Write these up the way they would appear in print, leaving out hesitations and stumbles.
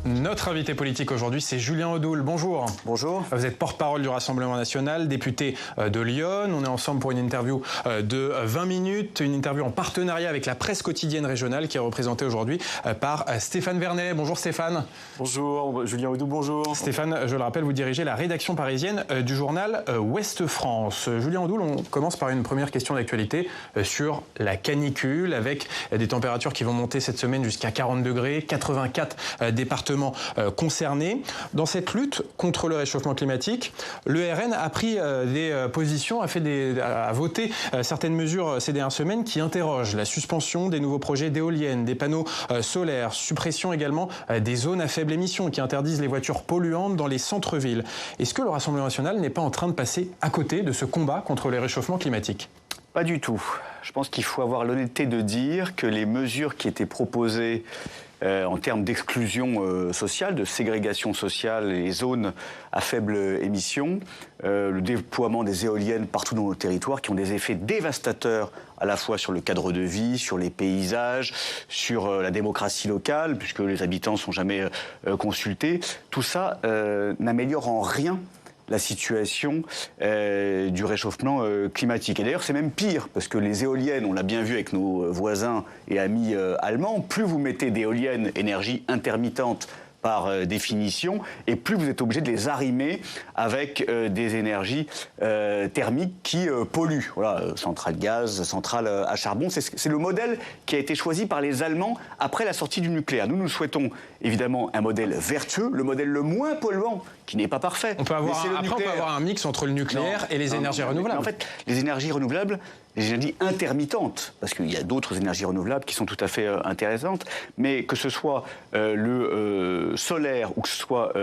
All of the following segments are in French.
Notre invité politique aujourd'hui, c'est Julien Audoul. Bonjour. Bonjour. Vous êtes porte-parole du Rassemblement national, député de Lyon. On est ensemble pour une interview de 20 minutes, une interview en partenariat avec la presse quotidienne régionale qui est représentée aujourd'hui par Stéphane Vernet. Bonjour Stéphane. Bonjour, Julien Audoul, bonjour. Stéphane, je le rappelle, vous dirigez la rédaction parisienne du journal Ouest France. Julien Audoul, on commence par une première question d'actualité sur la canicule, avec des températures qui vont monter cette semaine jusqu'à 40 degrés, 84 départements concernés. Dans cette lutte contre le réchauffement climatique, le RN a pris des positions, a voté certaines mesures ces dernières semaines qui interrogent la suspension des nouveaux projets d'éoliennes, des panneaux solaires, suppression également des zones à faible émission qui interdisent les voitures polluantes dans les centres-villes. Est-ce que le Rassemblement national n'est pas en train de passer à côté de ce combat contre le réchauffement climatique ? Pas du tout. Je pense qu'il faut avoir l'honnêteté de dire que les mesures qui étaient proposées en termes d'exclusion sociale, de ségrégation sociale, les zones à faible émission, le déploiement des éoliennes partout dans nos territoires qui ont des effets dévastateurs à la fois sur le cadre de vie, sur les paysages, sur la démocratie locale, puisque les habitants ne sont jamais consultés. Tout ça n'améliore en rien la situation du réchauffement climatique. Et d'ailleurs, c'est même pire, parce que les éoliennes, on l'a bien vu avec nos voisins et amis allemands, plus vous mettez d'éoliennes, énergie intermittente par définition, et plus vous êtes obligé de les arrimer avec des énergies thermiques qui polluent. Voilà, centrale gaz, centrale à charbon, c'est le modèle qui a été choisi par les Allemands après la sortie du nucléaire. Nous souhaitons évidemment un modèle vertueux, le modèle le moins polluant, qui n'est pas parfait. On peut avoir un mix entre le nucléaire et les énergies renouvelables. En fait, les énergies renouvelables, les énergies intermittentes, parce qu'il y a d'autres énergies renouvelables qui sont tout à fait intéressantes, mais que ce soit le solaire ou que ce soit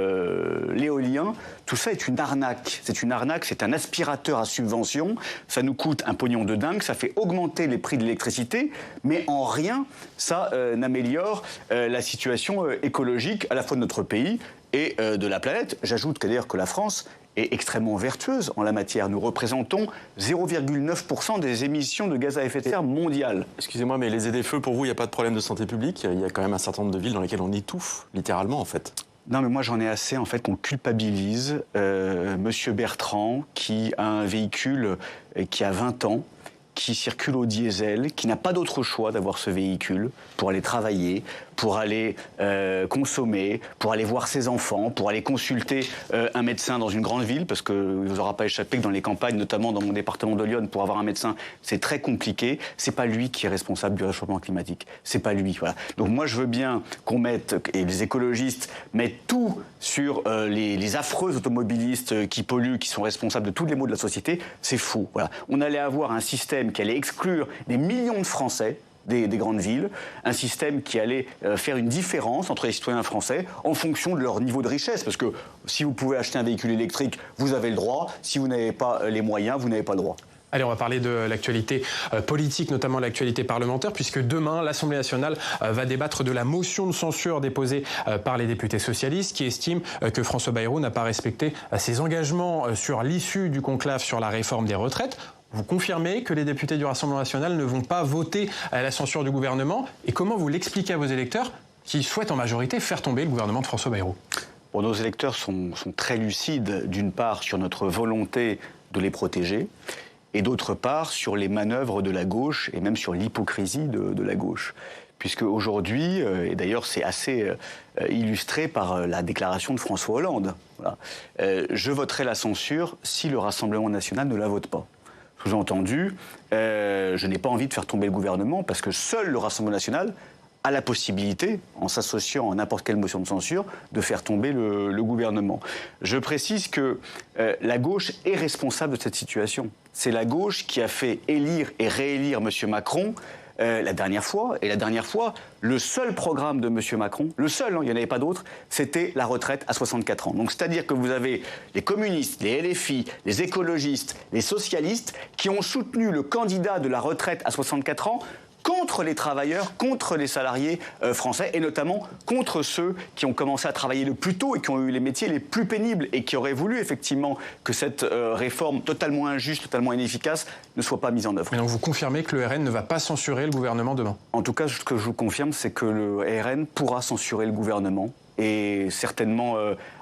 l'éolien, tout ça est une arnaque. C'est une arnaque, c'est un aspirateur à subvention, ça nous coûte un pognon de dingue, ça fait augmenter les prix de l'électricité, mais en rien ça n'améliore la situation écologique à la fois de notre pays et de la planète. J'ajoute d'ailleurs que la France est extrêmement vertueuse en la matière. Nous représentons 0,9% des émissions de gaz à effet de serre mondiales. Excusez-moi, mais les ZFE, pour vous, il n'y a pas de problème de santé publique? Il y a quand même un certain nombre de villes dans lesquelles on étouffe, littéralement, en fait. Non, mais moi, j'en ai assez, en fait, qu'on culpabilise Monsieur Bertrand, qui a un véhicule qui a 20 ans, qui circule au diesel, qui n'a pas d'autre choix d'avoir ce véhicule pour aller travailler, pour aller consommer, pour aller voir ses enfants, pour aller consulter un médecin dans une grande ville, parce qu'il ne vous aura pas échappé que dans les campagnes, notamment dans mon département de Lyon, pour avoir un médecin, c'est très compliqué. C'est pas lui qui est responsable du réchauffement climatique. C'est pas lui. Voilà. Donc moi, je veux bien qu'on mette, et les écologistes mettent tout sur les affreux automobilistes qui polluent, qui sont responsables de tous les maux de la société. C'est faux. Voilà. On allait avoir un système qui allait exclure des millions de Français des grandes villes, un système qui allait faire une différence entre les citoyens français en fonction de leur niveau de richesse. Parce que si vous pouvez acheter un véhicule électrique, vous avez le droit. Si vous n'avez pas les moyens, vous n'avez pas le droit. Allez, on va parler de l'actualité politique, notamment l'actualité parlementaire, puisque demain, l'Assemblée nationale va débattre de la motion de censure déposée par les députés socialistes qui estiment que François Bayrou n'a pas respecté ses engagements sur l'issue du conclave sur la réforme des retraites. Vous confirmez que les députés du Rassemblement national ne vont pas voter à la censure du gouvernement, et comment vous l'expliquez à vos électeurs qui souhaitent en majorité faire tomber le gouvernement de François Bayrou? Bon, nos électeurs sont très lucides, d'une part, sur notre volonté de les protéger, et d'autre part, sur les manœuvres de la gauche, et même sur l'hypocrisie de la gauche. Puisque aujourd'hui, et d'ailleurs c'est assez illustré par la déclaration de François Hollande, voilà, je voterai la censure si le Rassemblement national ne la vote pas. Sous-entendu, je n'ai pas envie de faire tomber le gouvernement parce que seul le Rassemblement national a la possibilité, en s'associant à n'importe quelle motion de censure, de faire tomber le gouvernement. Je précise que la gauche est responsable de cette situation. C'est la gauche qui a fait élire et réélire M. Macron la dernière fois. Et la dernière fois, le seul programme de M. Macron, le seul, il n'y en avait pas d'autre, c'était la retraite à 64 ans. Donc c'est-à-dire que vous avez les communistes, les LFI, les écologistes, les socialistes qui ont soutenu le candidat de la retraite à 64 ans contre les travailleurs, contre les salariés français, et notamment contre ceux qui ont commencé à travailler le plus tôt et qui ont eu les métiers les plus pénibles et qui auraient voulu effectivement que cette réforme totalement injuste, totalement inefficace ne soit pas mise en œuvre. Mais donc vous confirmez que le RN ne va pas censurer le gouvernement demain? En tout cas, ce que je vous confirme, c'est que le RN pourra censurer le gouvernement et certainement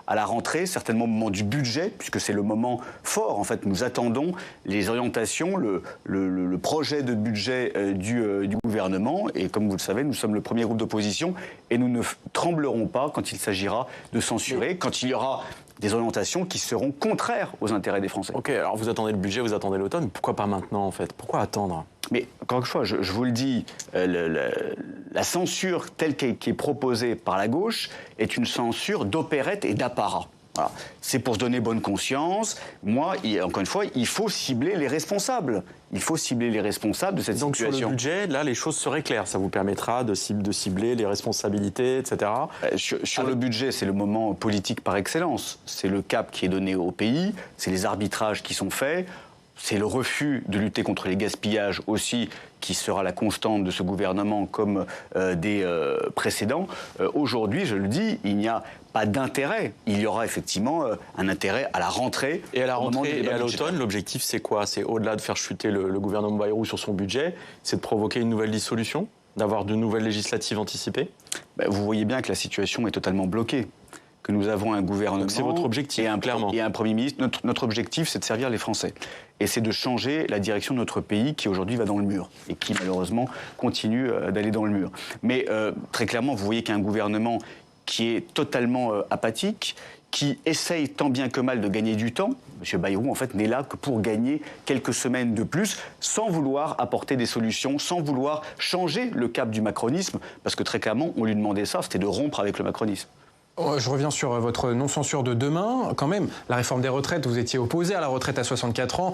à la rentrée, certainement au moment du budget, puisque c'est le moment fort. En fait, nous attendons les orientations, le projet de budget du gouvernement. Et comme vous le savez, nous sommes le premier groupe d'opposition et nous ne tremblerons pas quand il s'agira de censurer, quand il y aura des orientations qui seront contraires aux intérêts des Français. Ok, alors vous attendez le budget, vous attendez l'automne, mais pourquoi pas maintenant en fait? Pourquoi attendre? Mais encore une fois, je vous le dis, la censure telle qui est proposée par la gauche est une censure d'opérette et d'apparat. Voilà. C'est pour se donner bonne conscience. Moi, encore une fois, il faut cibler les responsables. Il faut cibler les responsables de cette Donc situation. sur le budget, là, les choses seraient claires. Ça vous permettra de cibler les responsabilités, etc. Sur le budget, c'est le moment politique par excellence. C'est le cap qui est donné au pays, c'est les arbitrages qui sont faits. C'est le refus de lutter contre les gaspillages aussi qui sera la constante de ce gouvernement comme des précédents. Aujourd'hui, je le dis, il n'y a pas d'intérêt. Il y aura effectivement un intérêt à la rentrée. Et à la rentrée et à l'automne, l'objectif c'est quoi? C'est au-delà de faire chuter le gouvernement Bayrou sur son budget, c'est de provoquer une nouvelle dissolution, d'avoir de nouvelles législatives anticipées? Vous voyez bien que la situation est totalement bloquée. Que nous avons un gouvernement. Donc c'est votre objectif, clairement. Et un Premier ministre. Notre objectif, c'est de servir les Français. Et c'est de changer la direction de notre pays qui aujourd'hui va dans le mur et qui malheureusement continue d'aller dans le mur. Mais très clairement, vous voyez qu'il y a un gouvernement qui est totalement apathique, qui essaye tant bien que mal de gagner du temps. M. Bayrou, en fait, n'est là que pour gagner quelques semaines de plus, sans vouloir apporter des solutions, sans vouloir changer le cap du macronisme, parce que très clairement, on lui demandait ça, c'était de rompre avec le macronisme. Je reviens sur votre non-censure de demain. Quand même, la réforme des retraites, vous étiez opposé à la retraite à 64 ans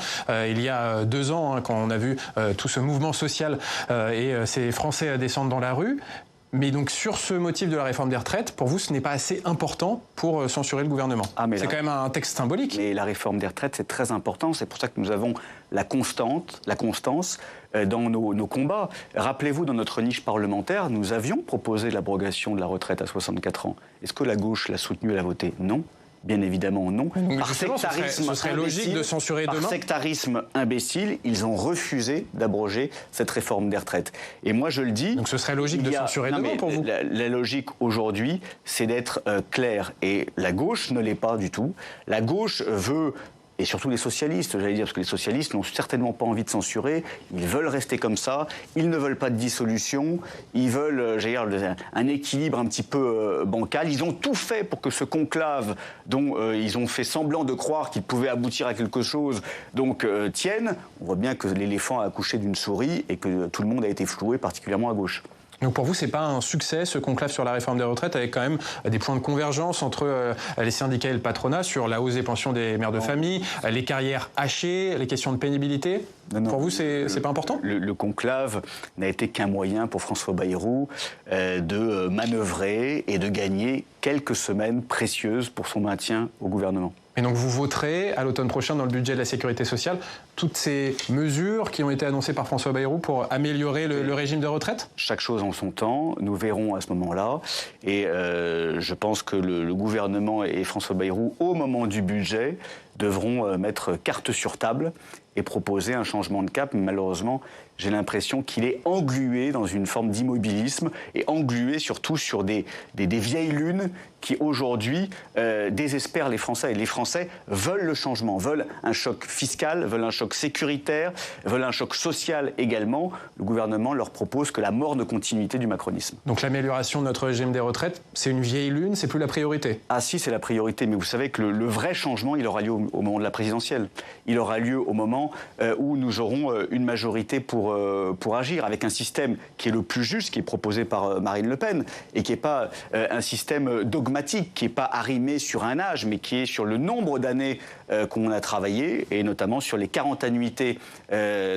il y a 2 ans, quand on a vu tout ce mouvement social et ces Français descendre dans la rue. Mais donc sur ce motif de la réforme des retraites, pour vous, ce n'est pas assez important pour censurer le gouvernement. C'est quand même un texte symbolique. Mais la réforme des retraites, c'est très important. C'est pour ça que nous avons la constance dans nos combats. Rappelez-vous, dans notre niche parlementaire, nous avions proposé l'abrogation de la retraite à 64 ans. Est-ce que la gauche l'a soutenue et l'a votée? Non. Bien évidemment, non. Par sectarisme, ce serait logique de censurer demain. Par sectarisme imbécile, ils ont refusé d'abroger cette réforme des retraites. Et moi, je le dis... Donc ce serait logique de censurer demain pour vous? La logique aujourd'hui, c'est d'être clair. Et la gauche ne l'est pas du tout. La gauche veut... Et surtout les socialistes, j'allais dire, parce que les socialistes n'ont certainement pas envie de censurer, ils veulent rester comme ça, ils ne veulent pas de dissolution, ils veulent, j'allais dire, un équilibre un petit peu bancal. Ils ont tout fait pour que ce conclave, dont ils ont fait semblant de croire qu'il pouvait aboutir à quelque chose, donc tienne. On voit bien que l'éléphant a accouché d'une souris et que tout le monde a été floué, particulièrement à gauche. Donc pour vous, c'est pas un succès, ce conclave sur la réforme des retraites, avec quand même des points de convergence entre les syndicats et le patronat sur la hausse des pensions des mères de famille, les carrières hachées, les questions de pénibilité? Pour vous, c'est pas important? Le conclave n'a été qu'un moyen pour François Bayrou de manœuvrer et de gagner quelques semaines précieuses pour son maintien au gouvernement. Et donc vous voterez à l'automne prochain dans le budget de la sécurité sociale toutes ces mesures qui ont été annoncées par François Bayrou pour améliorer le régime de retraite? Chaque chose en son temps, nous verrons à ce moment-là. Et je pense que le gouvernement et François Bayrou, au moment du budget, devront mettre carte sur table et proposer un changement de cap. Mais malheureusement, j'ai l'impression qu'il est englué dans une forme d'immobilisme et englué surtout sur des vieilles lunes qui aujourd'hui désespèrent les Français. Et les Français veulent le changement, veulent un choc fiscal, veulent un choc sécuritaire, veulent un choc social également. Le gouvernement leur propose que la mort de continuité du macronisme. Donc l'amélioration de notre régime des retraites, c'est une vieille lune, c'est plus la priorité? Ah si, c'est la priorité, mais vous savez que le vrai changement, il aura lieu au moment de la présidentielle. Il aura lieu au moment où nous aurons une majorité pour agir, avec un système qui est le plus juste, qui est proposé par Marine Le Pen, et qui n'est pas un système dogmatique, qui n'est pas arrimé sur un âge, mais qui est sur le nombre d'années qu'on a travaillé, et notamment sur les 40 annuités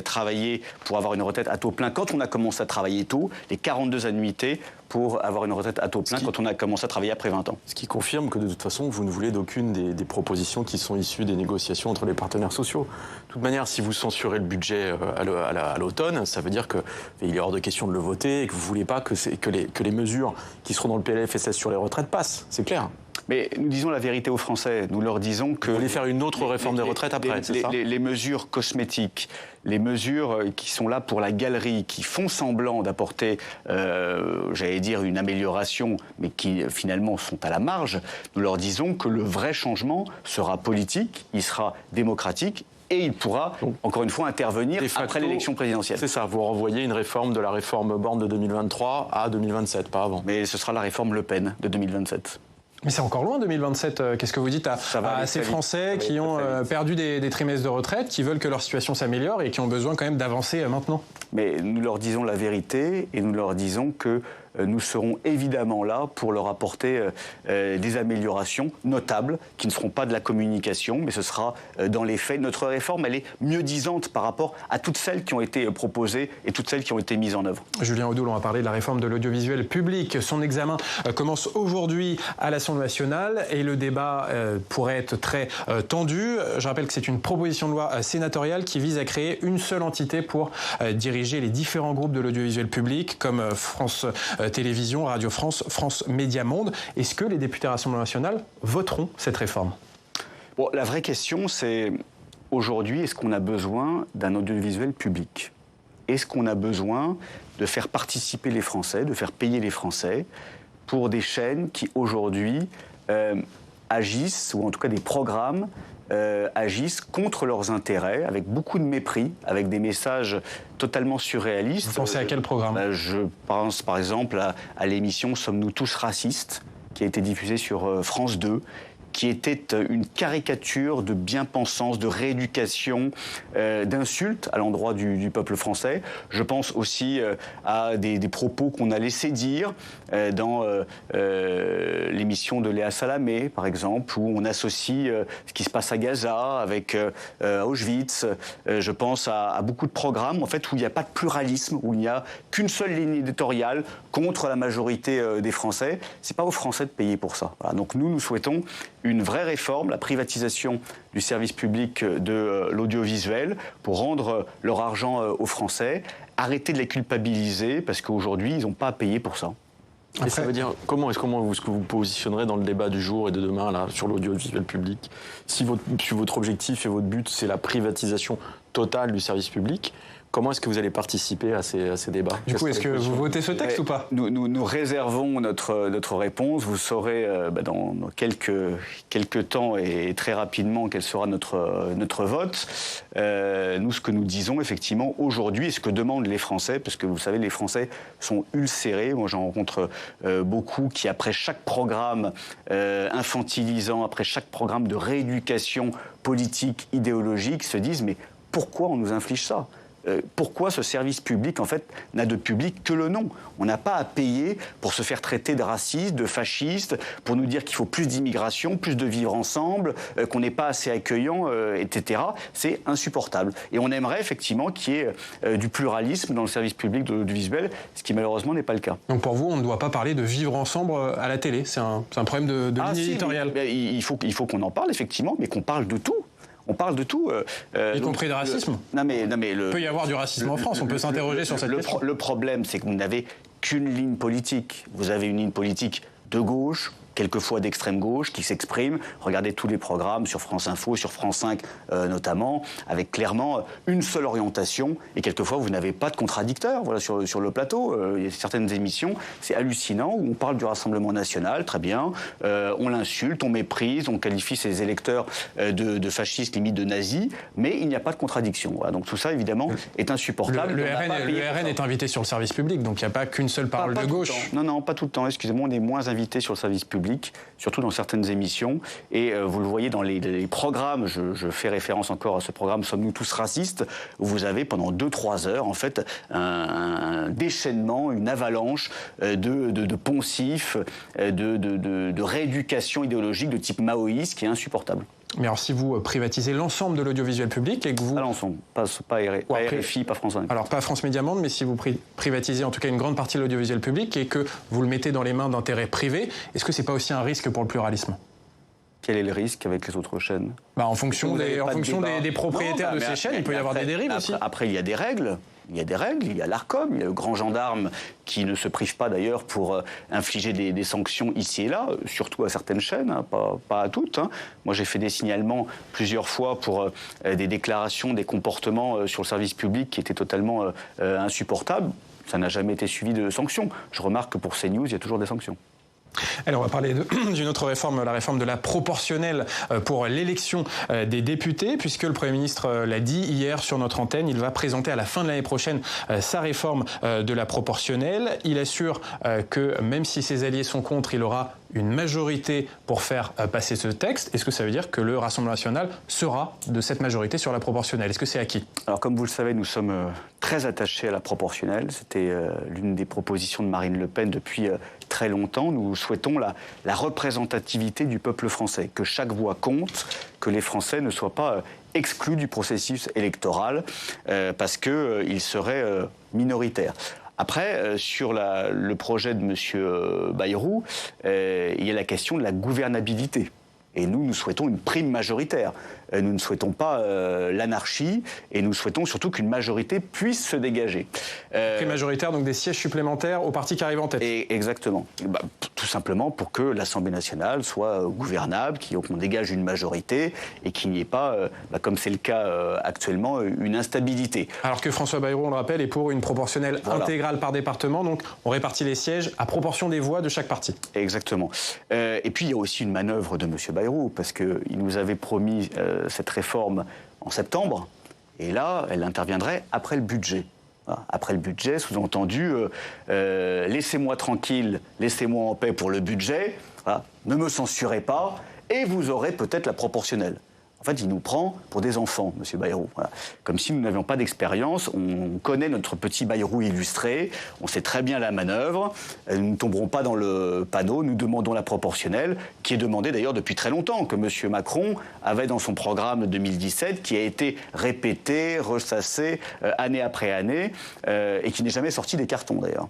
travaillées pour avoir une retraite à taux plein quand on a commencé à travailler tôt, les 42 annuités pour avoir une retraite à taux plein quand on a commencé à travailler après 20 ans. Ce qui confirme que de toute façon, vous ne voulez d'aucune des propositions qui sont issues des négociations entre les partenaires sociaux. De toute manière, si vous censurez le budget à l'automne, ça veut dire qu'il est hors de question de le voter et que vous ne voulez pas que les mesures qui seront dans le PLFSS sur les retraites passent. C'est clair. Mais nous disons la vérité aux Français. Nous leur disons que... Vous voulez faire une autre réforme des retraites après, c'est ça ? Les mesures cosmétiques, les mesures qui sont là pour la galerie, qui font semblant d'apporter, j'allais dire, une amélioration, mais qui finalement sont à la marge, nous leur disons que le vrai changement sera politique, il sera démocratique, et il pourra, encore une fois, intervenir après l'élection présidentielle. C'est ça, vous renvoyez une réforme de la réforme Borne de 2023 à 2027, pas avant. Mais ce sera la réforme Le Pen de 2027. Mais c'est encore loin 2027. Qu'est-ce que vous dites à ces Français qui ont perdu des trimestres de retraite, qui veulent que leur situation s'améliore et qui ont besoin quand même d'avancer maintenant ? Mais nous leur disons la vérité et nous leur disons que nous serons évidemment là pour leur apporter des améliorations notables qui ne seront pas de la communication, mais ce sera dans les faits. Notre réforme, elle est mieux-disante par rapport à toutes celles qui ont été proposées et toutes celles qui ont été mises en œuvre. Julien Audoul, on va parler de la réforme de l'audiovisuel public. Son examen commence aujourd'hui à l'Assemblée nationale et le débat pourrait être très tendu. Je rappelle que c'est une proposition de loi sénatoriale qui vise à créer une seule entité pour diriger les différents groupes de l'audiovisuel public comme France Télévisions, Radio France, France Média Monde. Est-ce que les députés à l'Assemblée nationale voteront cette réforme ? Bon, la vraie question, c'est aujourd'hui, est-ce qu'on a besoin d'un audiovisuel public ? Est-ce qu'on a besoin de faire participer les Français, de faire payer les Français pour des chaînes qui aujourd'hui agissent, ou en tout cas des programmes, agissent contre leurs intérêts, avec beaucoup de mépris, avec des messages totalement surréalistes. Vous pensez à quel programme ? Je pense par exemple à l'émission « Sommes-nous tous racistes ?», qui a été diffusée sur France 2, qui était une caricature de bien-pensance, de rééducation, d'insultes à l'endroit du peuple français. Je pense aussi à des propos qu'on a laissé dire dans l'émission de Léa Salamé, par exemple, où on associe ce qui se passe à Gaza avec Auschwitz. Je pense à beaucoup de programmes en fait, où il n'y a pas de pluralisme, où il n'y a qu'une seule ligne éditoriale contre la majorité des Français. Ce n'est pas aux Français de payer pour ça. Voilà. Donc nous souhaitons une vraie réforme, la privatisation du service public de l'audiovisuel pour rendre leur argent aux Français, arrêter de les culpabiliser parce qu'aujourd'hui, ils n'ont pas à payer pour ça. Et ça veut dire, comment est-ce que vous positionnerez dans le débat du jour et de demain là, sur l'audiovisuel public ? Si votre objectif et votre but, c'est la privatisation totale du service public, comment est-ce que vous allez participer à ces débats ? Du coup, est-ce que vous votez ce texte ou pas ? Nous réservons notre réponse. Vous saurez dans quelques temps et très rapidement quel sera notre vote. Nous, ce que nous disons effectivement aujourd'hui et ce que demandent les Français, parce que vous savez, les Français sont ulcérés. Moi, j'en rencontre beaucoup qui, après chaque programme infantilisant, après chaque programme de rééducation politique, idéologique, se disent « mais pourquoi on nous inflige ça ?» Pourquoi ce service public, en fait, n'a de public que le nom ? On n'a pas à payer pour se faire traiter de raciste, de fasciste, pour nous dire qu'il faut plus d'immigration, plus de vivre ensemble, qu'on n'est pas assez accueillant, etc. C'est insupportable. Et on aimerait effectivement qu'il y ait du pluralisme dans le service public de l'audiovisuel, ce qui malheureusement n'est pas le cas. Donc pour vous, on ne doit pas parler de vivre ensemble à la télé ? C'est un problème de ligne éditoriale. Il faut qu'on en parle, effectivement, mais qu'on parle de tout. On parle de tout. Y compris de racisme ? Il peut y avoir du racisme en France, on peut s'interroger sur cette question. Le problème, c'est que vous n'avez qu'une ligne politique. Vous avez une ligne politique de gauche, quelquefois d'extrême gauche, qui s'exprime. Regardez tous les programmes sur France Info, sur France 5 notamment, avec clairement une seule orientation. Et quelquefois, vous n'avez pas de contradicteur. Voilà, sur le plateau, il y a certaines émissions, c'est hallucinant, où on parle du Rassemblement national, très bien. On l'insulte, on méprise, on qualifie ses électeurs de fascistes, limite de nazis, mais il n'y a pas de contradiction. Voilà, donc tout ça, évidemment, est insupportable. Le RN est invité sur le service public, donc il n'y a pas qu'une seule parole de gauche. Non, pas tout le temps. Excusez-moi, on est moins invité sur le service public, surtout dans certaines émissions. Et vous le voyez dans les programmes, je fais référence encore à ce programme « Sommes-nous tous racistes ?», où vous avez pendant 2-3 heures, en fait, un déchaînement, une avalanche de poncifs, de rééducation idéologique de type maoïste qui est insupportable. Mais alors si vous privatisez l'ensemble de l'audiovisuel public et que vous... Pas l'ensemble, pas RFI, pas France 5. Alors pas France Média Monde, mais si vous privatisez en tout cas une grande partie de l'audiovisuel public et que vous le mettez dans les mains d'intérêts privés, est-ce que c'est pas aussi un risque pour le pluralisme ? Quel est le risque avec les autres chaînes ? En fonction des propriétaires de ces chaînes, il peut y avoir des dérives aussi. Après, il y a des règles. il y a des règles, il y a l'ARCOM, il y a le grand gendarme qui ne se prive pas d'ailleurs pour infliger des sanctions ici et là, surtout à certaines chaînes, hein, pas à toutes. Hein. Moi, j'ai fait des signalements plusieurs fois pour des déclarations, des comportements sur le service public qui étaient totalement insupportables. Ça n'a jamais été suivi de sanctions. Je remarque que pour CNews, il y a toujours des sanctions. Alors on va parler d'une autre réforme, la réforme de la proportionnelle pour l'élection des députés, puisque le Premier ministre l'a dit hier sur notre antenne, il va présenter à la fin de l'année prochaine sa réforme de la proportionnelle. Il assure que même si ses alliés sont contre, il aura une majorité pour faire passer ce texte. Est-ce que ça veut dire que le Rassemblement national sera de cette majorité sur la proportionnelle? Est-ce que c'est acquis? Alors comme vous le savez, nous sommes très attachés à la proportionnelle. C'était l'une des propositions de Marine Le Pen depuis très longtemps. Nous souhaitons la représentativité du peuple français, que chaque voix compte, que les Français ne soient pas exclus du processus électoral parce qu'ils seraient minoritaires. Après, sur le projet de M. Bayrou, il y a la question de la gouvernabilité. Et nous souhaitons une prime majoritaire. Nous ne souhaitons pas l'anarchie et nous souhaitons surtout qu'une majorité puisse se dégager. Prime majoritaire, donc des sièges supplémentaires aux partis qui arrivent en tête. Exactement. Tout simplement pour que l'Assemblée nationale soit gouvernable, qu'on dégage une majorité et qu'il n'y ait pas, comme c'est le cas actuellement, une instabilité. Alors que François Bayrou, on le rappelle, est pour une proportionnelle intégrale par département, donc on répartit les sièges à proportion des voix de chaque parti. Exactement. Et puis il y a aussi une manœuvre de M. Bayrou, parce qu'il nous avait promis cette réforme en septembre, et là, elle interviendrait après le budget. Après le budget, sous-entendu, laissez-moi tranquille, laissez-moi en paix pour le budget, ne me censurez pas, et vous aurez peut-être la proportionnelle. En fait, il nous prend pour des enfants, M. Bayrou. Voilà. Comme si nous n'avions pas d'expérience. On connaît notre petit Bayrou illustré. On sait très bien la manœuvre. Nous ne tomberons pas dans le panneau. Nous demandons la proportionnelle, qui est demandée d'ailleurs depuis très longtemps, que M. Macron avait dans son programme 2017, qui a été répété, ressassé, année après année, et qui n'est jamais sorti des cartons d'ailleurs.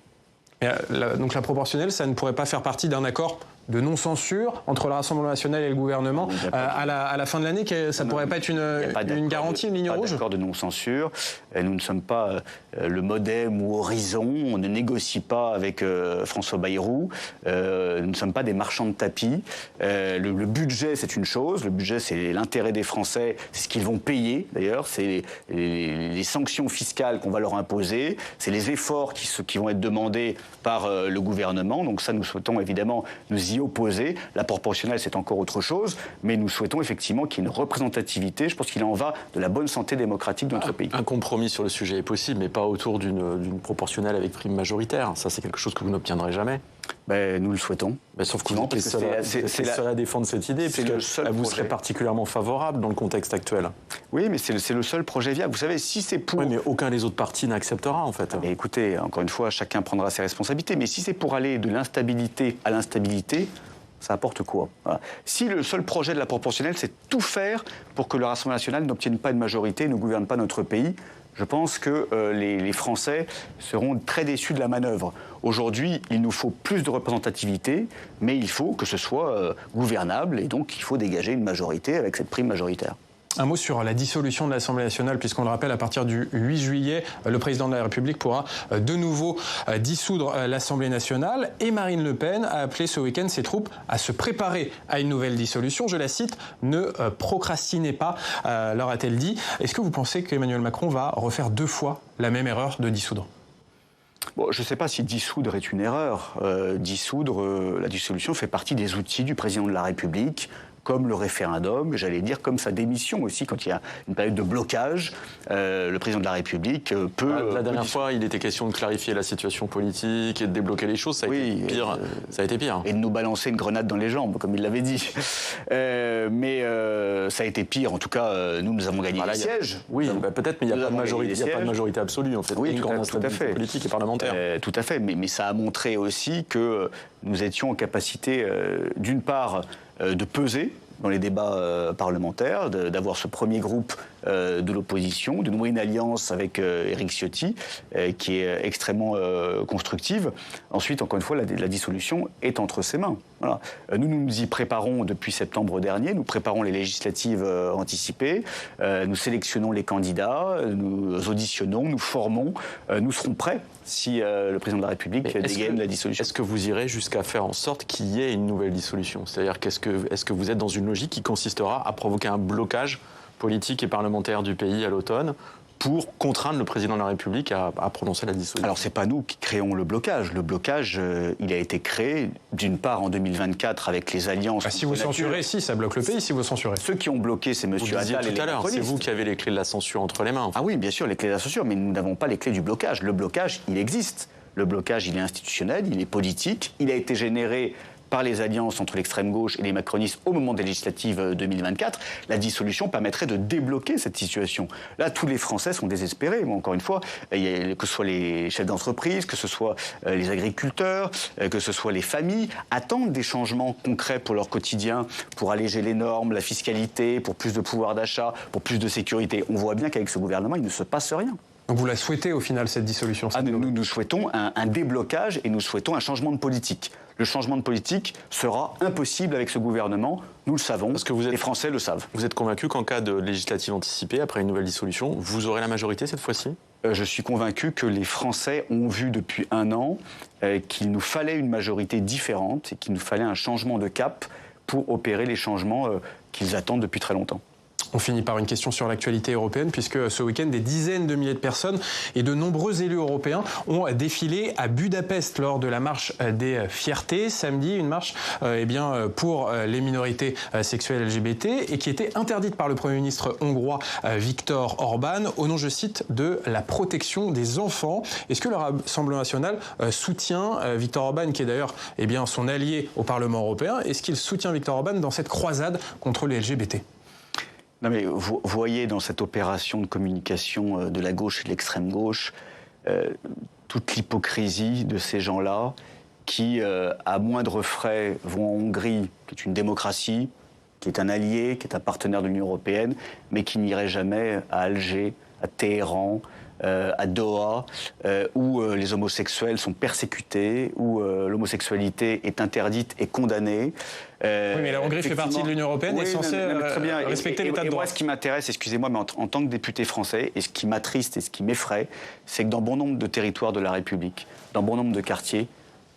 Donc la proportionnelle, ça ne pourrait pas faire partie d'un accord de non-censure entre le Rassemblement national et le gouvernement à la fin de l'année? Ça ne pourrait pas être une garantie, une ligne rouge? Pas d'accord de non-censure. Nous ne sommes pas le Modem ou Horizon. On ne négocie pas avec François Bayrou. Nous ne sommes pas des marchands de tapis. Le budget, c'est une chose. Le budget, c'est l'intérêt des Français. C'est ce qu'ils vont payer, d'ailleurs. C'est les sanctions fiscales qu'on va leur imposer. C'est les efforts qui vont être demandés par le gouvernement. Donc ça, nous souhaitons évidemment nous y opposer. La proportionnelle, c'est encore autre chose, mais nous souhaitons effectivement qu'il y ait une représentativité. Je pense qu'il en va de la bonne santé démocratique de notre pays. Un compromis sur le sujet est possible, mais pas autour d'une proportionnelle avec prime majoritaire. Ça, c'est quelque chose que vous n'obtiendrez jamais. Nous le souhaitons. Sauf que vous êtes seul à défendre cette idée, puisque vous serez particulièrement favorable dans le contexte actuel. Oui, mais c'est le seul projet viable. Vous savez, si c'est pour... Oui, mais aucun des autres partis n'acceptera, en fait. Mais écoutez, encore une fois, chacun prendra ses responsabilités. Mais si c'est pour aller de l'instabilité à l'instabilité, ça apporte quoi? Voilà. Si le seul projet de la proportionnelle, c'est tout faire pour que le Rassemblement national n'obtienne pas une majorité, ne gouverne pas notre pays, je pense que les Français seront très déçus de la manœuvre. Aujourd'hui, il nous faut plus de représentativité, mais il faut que ce soit gouvernable, et donc il faut dégager une majorité avec cette prime majoritaire. Un mot sur la dissolution de l'Assemblée nationale, puisqu'on le rappelle, à partir du 8 juillet, le président de la République pourra de nouveau dissoudre l'Assemblée nationale. Et Marine Le Pen a appelé ce week-end ses troupes à se préparer à une nouvelle dissolution. Je la cite, « Ne procrastinez pas », leur a-t-elle dit. Est-ce que vous pensez qu'Emmanuel Macron va refaire 2 fois la même erreur de dissoudre ? Bon, je ne sais pas si dissoudre est une erreur. La dissolution fait partie des outils du président de la République, comme le référendum, j'allais dire comme sa démission aussi, quand il y a une période de blocage, le président de la République peut... La dernière fois, il était question de clarifier la situation politique et de débloquer les choses, ça a été pire. Ça a été pire. Et de nous balancer une grenade dans les jambes, comme il l'avait dit. Mais ça a été pire, en tout cas, nous avons gagné les sièges. Oui, peut-être, mais il n'y a pas de majorité absolue, en fait. Oui, tout à fait. Politique et parlementaire. Tout à fait, mais ça a montré aussi que nous étions en capacité, d'une part, de peser dans les débats parlementaires, d'avoir ce premier groupe de l'opposition, de nouer une alliance avec Éric Ciotti, qui est extrêmement constructive. Ensuite, encore une fois, la dissolution est entre ses mains. Voilà. Nous nous y préparons depuis septembre dernier. Nous préparons les législatives anticipées. Nous sélectionnons les candidats, nous auditionnons, nous formons. Nous serons prêts si le président de la République dégaine la dissolution. Est-ce que vous irez jusqu'à faire en sorte qu'il y ait une nouvelle dissolution? C'est-à-dire est-ce que vous êtes dans une logique qui consistera à provoquer un blocage politique et parlementaire du pays à l'automne pour contraindre le président de la République à prononcer la dissolution? Alors, ce n'est pas nous qui créons le blocage. Le blocage, il a été créé, d'une part, en 2024, avec les alliances... si vous censurez, si, ça bloque le pays, si vous censurez. Ceux qui ont bloqué, c'est M. Attal et les macronistes. C'est vous qui avez les clés de la censure entre les mains. En fait. Ah oui, bien sûr, les clés de la censure, mais nous n'avons pas les clés du blocage. Le blocage, il existe. Le blocage, il est institutionnel, il est politique, il a été généré par les alliances entre l'extrême gauche et les macronistes au moment des législatives 2024, la dissolution permettrait de débloquer cette situation. Là, tous les Français sont désespérés. Mais encore une fois, que ce soit les chefs d'entreprise, que ce soit les agriculteurs, que ce soit les familles, attendent des changements concrets pour leur quotidien, pour alléger les normes, la fiscalité, pour plus de pouvoir d'achat, pour plus de sécurité. On voit bien qu'avec ce gouvernement, il ne se passe rien. Donc vous la souhaitez au final, cette dissolution? Nous souhaitons un déblocage et nous souhaitons un changement de politique. Le changement de politique sera impossible avec ce gouvernement, nous le savons, parce que les Français le savent. Vous êtes convaincu qu'en cas de législative anticipée, après une nouvelle dissolution, vous aurez la majorité cette fois-ci? Je suis convaincu que les Français ont vu depuis 1 an qu'il nous fallait une majorité différente et qu'il nous fallait un changement de cap pour opérer les changements qu'ils attendent depuis très longtemps. On finit par une question sur l'actualité européenne, puisque ce week-end, des dizaines de milliers de personnes et de nombreux élus européens ont défilé à Budapest lors de la marche des fiertés. Samedi, une marche pour les minorités sexuelles LGBT et qui était interdite par le Premier ministre hongrois Viktor Orban au nom, je cite, de la protection des enfants. Est-ce que le Rassemblement national soutient Viktor Orban, qui est d'ailleurs son allié au Parlement européen? Est-ce qu'il soutient Viktor Orban dans cette croisade contre les LGBT? Non mais vous voyez dans cette opération de communication de la gauche et de l'extrême gauche toute l'hypocrisie de ces gens-là qui, à moindre frais, vont en Hongrie, qui est une démocratie, qui est un allié, qui est un partenaire de l'Union européenne, mais qui n'irait jamais à Alger, à Téhéran, à Doha, où les homosexuels sont persécutés, où l'homosexualité est interdite et condamnée. Oui, mais la Hongrie fait partie de l'Union européenne et est censée respecter l'état de droit. Moi, ce qui m'intéresse, excusez-moi, mais en tant que député français, et ce qui m'attriste et ce qui m'effraie, c'est que dans bon nombre de territoires de la République, dans bon nombre de quartiers,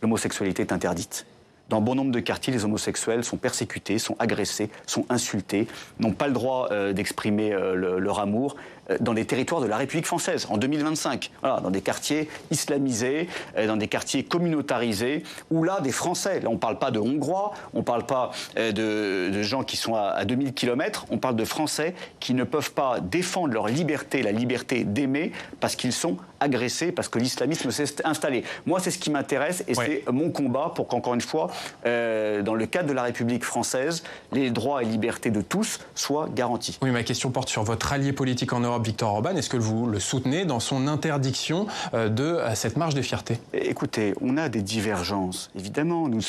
l'homosexualité est interdite. Dans bon nombre de quartiers, les homosexuels sont persécutés, sont agressés, sont insultés, n'ont pas le droit d'exprimer leur amour dans les territoires de la République française, en 2025. Voilà, dans des quartiers islamisés, dans des quartiers communautarisés, où là, des Français, là on ne parle pas de Hongrois, on ne parle pas de gens qui sont à 2000 km, on parle de Français qui ne peuvent pas défendre leur liberté, la liberté d'aimer, parce qu'ils sont agressés, parce que l'islamisme s'est installé. Moi, c'est ce qui m'intéresse et c'est mon combat pour qu'encore une fois, dans le cadre de la République française, les droits et libertés de tous soient garantis. Oui, ma question porte sur votre allié politique en Europe, Viktor Orban. Est-ce que vous le soutenez dans son interdiction de cette marche des fiertés? Écoutez, on a des divergences, évidemment. Nous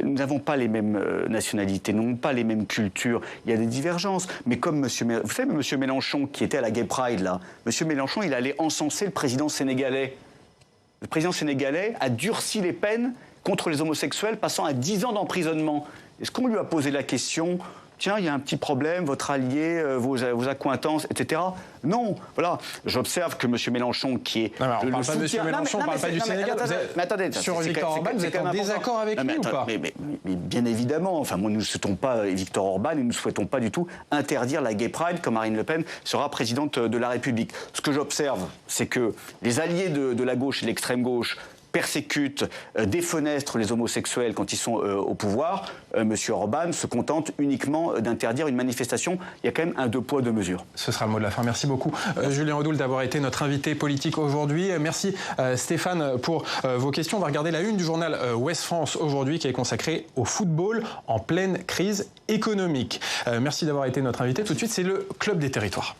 n'avons pas les mêmes nationalités, nous n'avons pas les mêmes cultures. Il y a des divergences. Mais comme vous savez, M. Mélenchon, qui était à la Gay Pride, là, M. Mélenchon, il allait encenser le président sénégalais. Le président sénégalais a durci les peines contre les homosexuels, passant à 10 ans d'emprisonnement. Est-ce qu'on lui a posé la question, tiens, il y a un petit problème, votre allié, vos accointances, etc. Non, voilà. J'observe que M. Mélenchon, qui est... Non, mais on ne parle pas de M. Mélenchon, on ne parle pas du Sénégal. Mais attendez, sur Viktor Orban, vous êtes en désaccord avec lui ou pas? mais bien évidemment. Enfin, moi, nous ne souhaitons pas Viktor Orban et nous ne souhaitons pas du tout interdire la Gay Pride quand Marine Le Pen sera présidente de la République. Ce que j'observe, c'est que les alliés de la gauche et de l'extrême gauche persécutent, défenestrent les homosexuels quand ils sont au pouvoir. M. Orban se contente uniquement d'interdire une manifestation. Il y a quand même un 2 poids 2 mesures. Ce sera le mot de la fin. Merci beaucoup Julien Audoul d'avoir été notre invité politique aujourd'hui. Merci Stéphane pour vos questions. On va regarder la une du journal Ouest France aujourd'hui qui est consacrée au football en pleine crise économique. Merci d'avoir été notre invité. Tout de suite, c'est le Club des territoires.